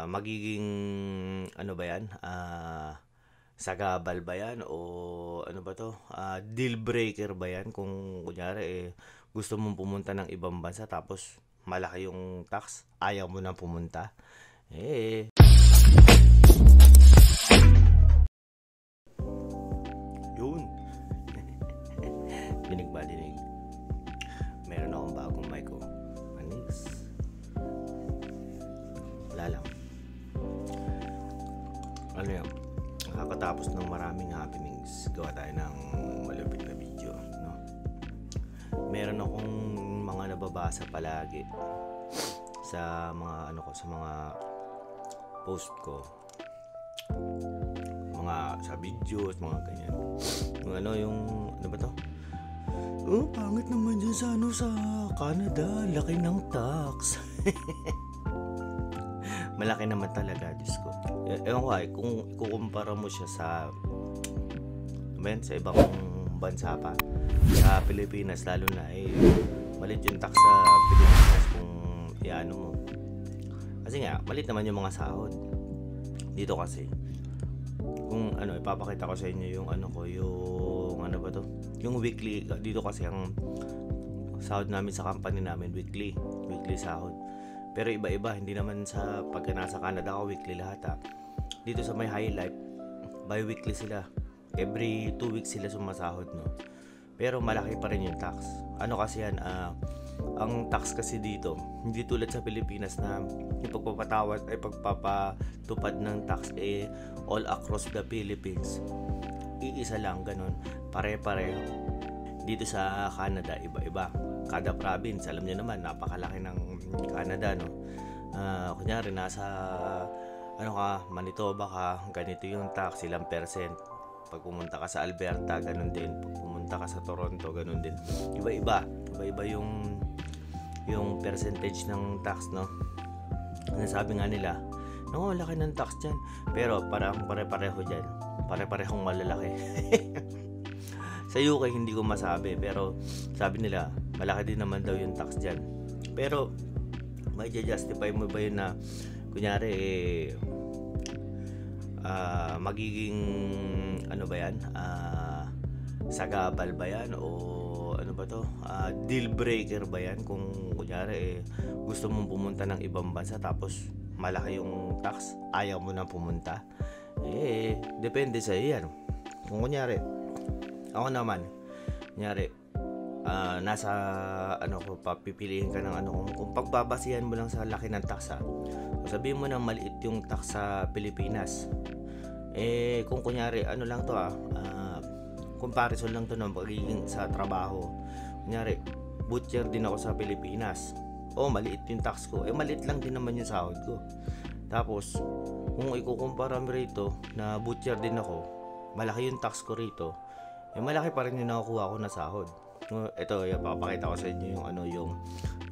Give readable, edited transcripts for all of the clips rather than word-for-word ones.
Magiging ano ba 'yan, sagabal ba 'yan o ano ba 'to, deal breaker ba 'yan kung kunyari, gusto mong pumunta ng ibang bansa tapos malaki yung tax, ayaw mo na pumunta? Eh, yun. Dinig ba, dinig? Meron akong bagong mic, oh. Manis. Wala lang. Ano yan? Nakakatapos ng maraming happenings, gawa tayo ng malupit na video, no? Meron akong mga nababasa palagi sa mga ano ko, sa mga post ko, mga sa videos, mga ganyan. Yung ano ba to? Oh, pangit naman dyan sa sa Canada, laki ng tax. Malaki naman talaga, Diyos ko. Ewan ko kung ikukumpara mo siya sa sa ibang bansa pa, sa Pilipinas lalo na, malit yung tax sa Pilipinas kung iano mo. Kasi nga, malit naman yung mga sahod. Dito kasi, kung ipapakita ko sa inyo yung yung ano ba to? Yung weekly, dito kasi ang sahod namin sa company namin, weekly sahod. Pero iba-iba, hindi naman sa pagka nasa Canada ako weekly lahat. Dito sa may highlight, bi-weekly sila. Every 2 weeks sila sumasahod, no. Pero malaki pa rin yung tax. Ano kasi yan, ang tax kasi dito, hindi tulad sa Pilipinas na yung pagpapatupad ng tax all across the Philippines. Iisa lang, ganun. Pare-pareho. Dito sa Canada, iba-iba. Kada province, alam niyo naman, napakalaki ng Canada, no? Kunyari, nasa Manitoba ka, ganito yung tax, ilang percent. Pag pumunta ka sa Alberta, ganun din. Pag pumunta ka sa Toronto, ganun din. Iba-iba yung percentage ng tax, no? Nasabi nga nila, no, laki ng tax dyan. Pero parang pare-pareho dyan. Pare-parehong malalaki. Sa UK hindi ko masabi, pero sabi nila malaki din naman daw yung tax dyan. Pero may justify mo ba yun na kunyari magiging ano ba yan, sagabal ba yan o ano ba to, deal breaker ba yan kung kunyari gusto mong pumunta ng ibang bansa tapos malaki yung tax, ayaw mo na pumunta? Depende sa iyo yan. Kung kunyari ako naman, kunyari nasa ko, papipiliin ka ng kung pagbabasihan mo lang sa laki ng tax, sabihin mo na maliit yung tax sa Pilipinas, kung kunyari lang to, comparison lang to ng pagiging sa trabaho. Kunyari butcher din ako sa Pilipinas, maliit yung tax ko, maliit lang din naman yung sahod ko. Tapos kung ikukumpara mo rito na butcher din ako, malaki yung tax ko rito, malaki pa rin yung nakukuha ko na sahod. Ito, papakita ko sa inyo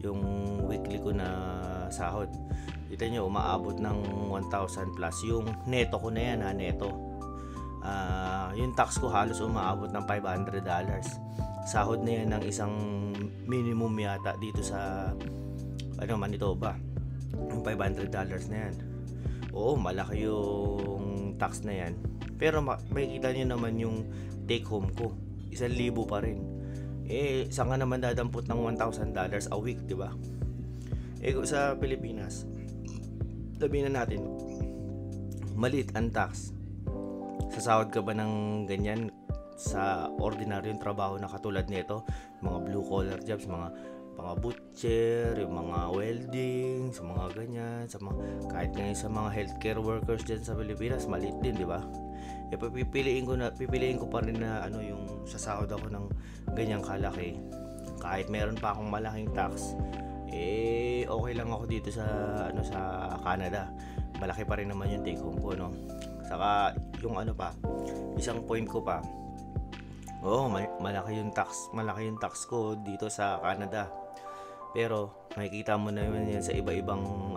yung weekly ko na sahod. Kita nyo, umaabot ng 1,000 plus yung neto ko na yan, neto. Yung tax ko halos umaabot ng $500. Sahod na yan ng isang minimum yata dito sa Manitoba. Yung $500 na yan. Oo, malaki yung tax na yan. Pero makikita nyo naman yung take home ko, 1,000 pa rin. Saan nga naman dadampot ng $1,000 a week, di ba? Sa Pilipinas, sabihin na natin, maliit ang tax. Sasahod ka ba ng ganyan sa ordinaryong trabaho na katulad nito? Mga blue collar jobs, mga butcher, yung mga welding, sa mga ganyan, kahit ngayon sa mga healthcare workers dyan sa Pilipinas, maliit din, di ba? Pipiliin ko pa rin na yung sasahod ako ng ganyang kalaki. Kahit meron pa akong malaking tax, okay lang ako dito sa Canada. Malaki pa rin naman yung take home ko, no? Saka yung isang point ko pa, malaki yung tax ko dito sa Canada. Pero makikita mo na yan sa iba-ibang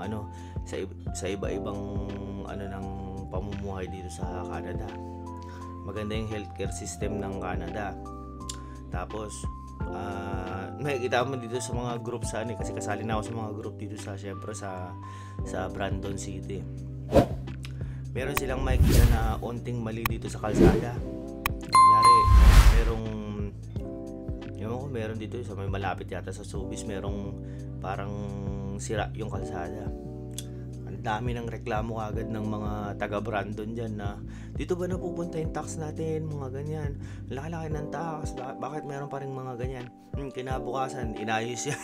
sa iba-ibang ng pamumuhay dito sa Canada. Maganda yung healthcare system ng Canada. Tapos Makikita mo dito sa mga group sa ano, kasi kasali na ako sa mga group dito sa syempre sa Brandon City. Meron silang makikita na onting mali dito sa kalsada. Kunyari, meron dito sa may malapit yata sa Sobeys, merong parang sira yung kalsada. Ang dami ng reklamo agad ng mga taga Brandon dyan na dito ba napupunta yung tax natin, mga ganyan, laki-laki ng tax, bakit meron pa rin mga ganyan. Kinabukasan inayos yan.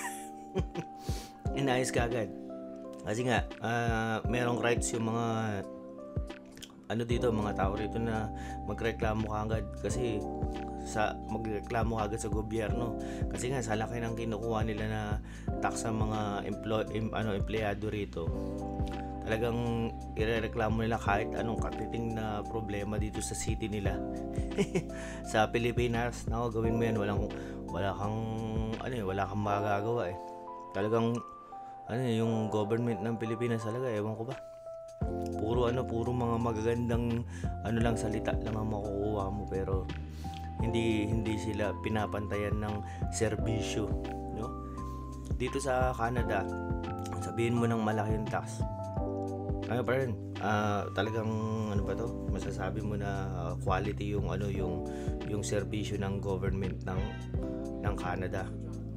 Inayos kagad kasi nga merong rights yung mga dito, mga tao rito na magreklamo kagad, kasi magreklamo agad sa gobyerno kasi nga sa laki ng kinukuha nila na tax sa mga empleyado rito. Talagang irereklamo nila kahit anong katiting na problema dito sa city nila. Sa Pilipinas, gawin mo yan, wala kang magagawa eh. Talagang yung government ng Pilipinas talaga, ewan ko ba, puro mga magagandang lang salita lang ang makukuha mo, pero hindi sila pinapantayan ng serbisyo, no? Dito sa Canada, sabihin mo ng malaki yung tax, pa rin talagang masasabi mo na quality yung serbisyo ng government ng Canada.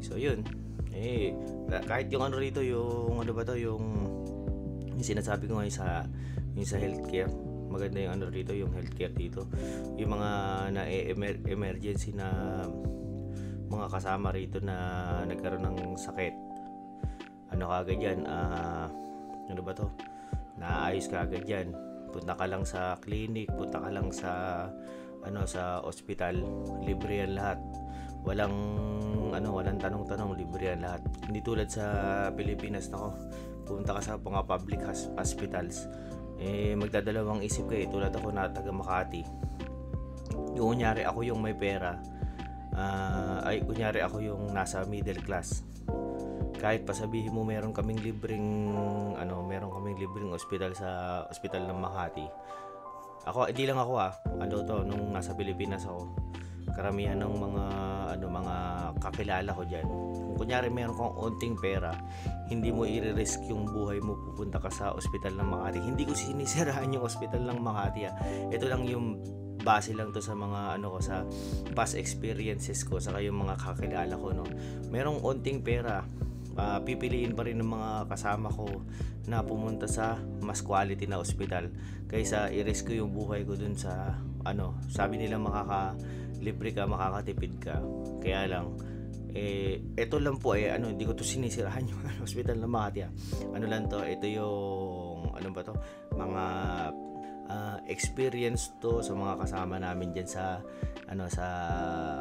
So yun, kahit yung rito, yung yung sinasabi ko ngayon yung sa healthcare, maganda yung rito, yung healthcare dito, yung mga emergency na mga kasama rito na nagkaroon ng sakit, kagad yan, naayos kagad yan. Punta ka lang sa clinic, punta ka lang sa ospital, libre yan lahat. Walang tanong-tanong, libre yan lahat. Hindi tulad sa Pilipinas, pumunta ka sa mga public hospitals, magdadalawang isip ka tulad ako na taga Makati. Yung kunyari ako yung may pera, kunyari ako yung nasa middle class, kahit pa sabihin mo meron kaming libreng ospital sa ospital ng Makati. Hindi lang ako nung nasa Pilipinas ako, karamihan ng mga kakilala ko diyan. Kung kunyari meron kang onting pera, hindi mo i-risk yung buhay mo, pupunta ka sa ospital ng Makati. Hindi ko sinisiraan yung ospital ng Makati. Ito lang yung base lang to sa mga sa past experiences ko sa yung mga kakilala ko, no. Merong onting pera, pipiliin pa rin ng mga kasama ko na pumunta sa mas quality na ospital kaysa i-risk ko yung buhay ko dun sa sabi nila makakalibre ka, makakatipid ka. Kaya lang ito lang po hindi ko to sinisirahan yung ospital na Makati. Lang to, ito yung mga experience to sa mga kasama namin diyan sa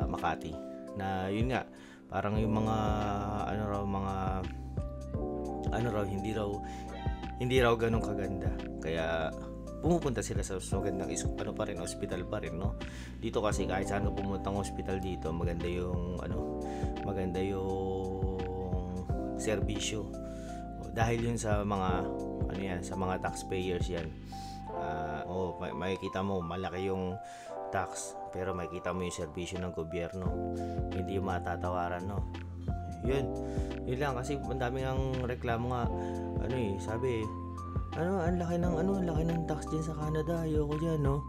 Makati, na yun nga, parang yung mga hindi raw ganun kaganda, kaya pumupunta sila sa magandang hospital pa rin, no. Dito kasi kahit saan ka pumuntang hospital dito, maganda yung serbisyo, dahil yun sa mga sa mga taxpayers yan. Makikita mo malaki yung tax, pero makikita mo yung serbisyo ng gobyerno, hindi yung matatawaran, no. Yun lang, kasi ang daming ang reklamo nga, sabi ang laki ng tax din sa Canada, ayoko diyan, no.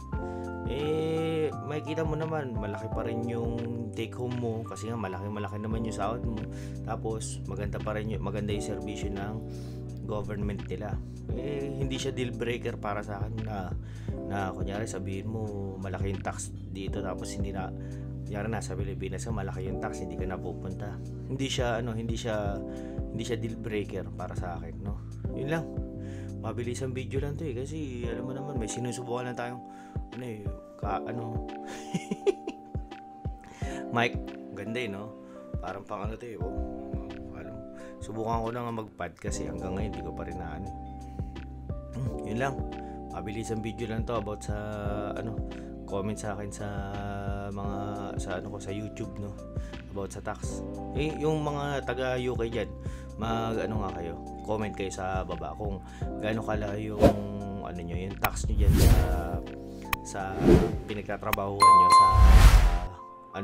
Makikita mo naman malaki pa rin yung take home mo, kasi nga malaki naman yung sahod mo, tapos maganda yung serbisyo ng government nila. Hindi siya deal breaker para sa akin na kunyari sabihin mo malaki yung tax dito, tapos hindi na, kunyari sa Pilipinas malaki yung tax, hindi ka na pupunta. Hindi siya deal breaker para sa akin, no. Yun lang, mabilis ang video lang to kasi alam mo naman may sinusubukan lang tayong Mike, ganda no, parang pang subukan ko na nga mag-pod kasi hanggang ngayon hindi ko pa rin yun lang, mabilis ang video lang to about sa comment sa akin sa mga sa YouTube, no, about sa tax. Yung mga taga UK diyan, nga kayo, comment kayo sa baba kung gaano kala yung yung tax niyo diyan sa pinagtatrabahuan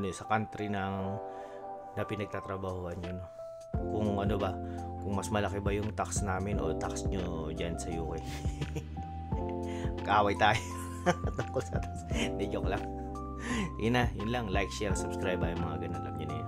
niyo sa country ng na pinagtatrabahuhan nyo, no? Kung ano ba, kung mas malaki ba yung tax namin o tax nyo dyan sa UK. Kaaway tayo tungkol sa tax. Hindi, joke lang. Yun na, yun lang. Like, share, subscribe ay mga ganun, alam nyo na yun.